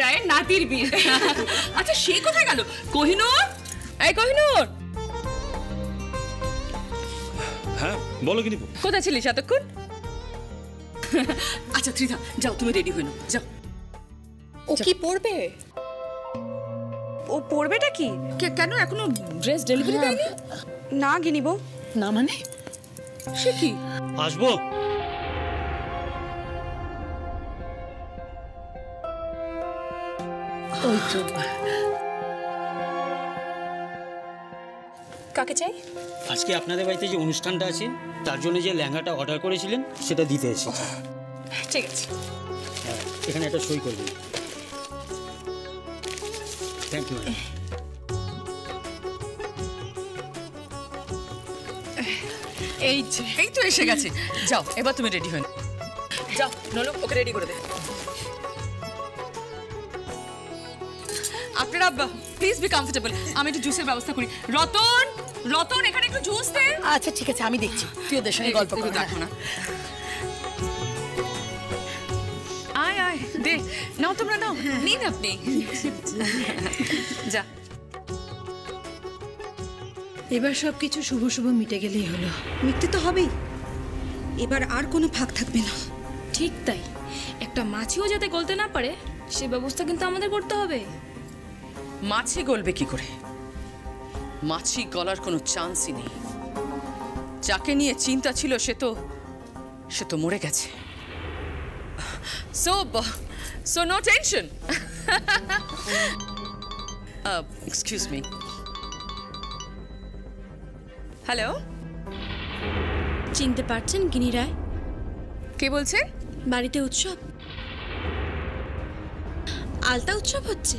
রায়ের নাতির বিয়ে। আচ্ছা সে কোথায় গেল? কোহিনূর, এই কোহিনূর। হ্যাঁ বলো কি নিবো? কোথায় ছিলিস এতক্ষণ? আচ্ছা ত্রিধা যাও, তুমি রেডি হয়ে নাও, যাও। ও কি পরবে? ও পরবেটা কি? কেন এখনো ড্রেস ডেলিভারি দেয়নি? না গিনিব না মানে সে কি? আসবো। ওই তো কাকে চাই? আজকে আপনাদের বাড়িতে যে অনুষ্ঠানটা আছে তার জন্য যে লেহেঙ্গাটা অর্ডার করেছিলেন সেটা দিতে এসেছি। ঠিক আছে, এখানে একটা সই করবেন। Thank you madam. এই তো এসে গেছে। যাও এবার তুমি রেডি হয়ে নাও। যাও ননু, ওকে রেডি করে দে। আপনারা প্লিজ বি কমফোর্টেবল, আমি একটু জুসের ব্যবস্থা করি। রতন, রতন এখানে একটু জুস দে। আচ্ছা ঠিক আছে, আমি দেখছি, তুই ওদের সঙ্গে গল্প কর। দেখো না, আয় আয় দে, নাও তোমরা নাও, নিন আপনি। যা, এবার সবকিছু শুভ শুভ মিটে গেলেই হলো। মিটতে তো হবেই, এবার আর কোনো ফাঁক থাকবে না। ঠিক তাই, একটা মাছিও যাতে গলতে না পারে সে ব্যবস্থা কিন্তু আমাদের করতে হবে। মাছি গলবে কি করে? মাছি গলার কোনো চান্সই নেই। যাকে নিয়ে চিন্তা ছিল সে তো মরে গেছে। So no tension. Excuse me. Hello, চিনতে পারছেন গিনি রায়? কে বলছেন? বাড়িতে উৎসব, আলতা উৎসব হচ্ছে,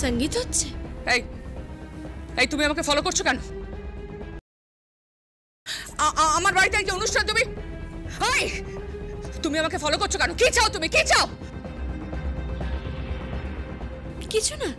সঙ্গীত হচ্ছে। এই তুমি আমাকে ফলো করছো কেন? আমার বাড়িতে একটা অনুষ্ঠান, তুমি আমাকে ফলো করছো কেন? কি চাও তুমি, কি চাও? কিছু না,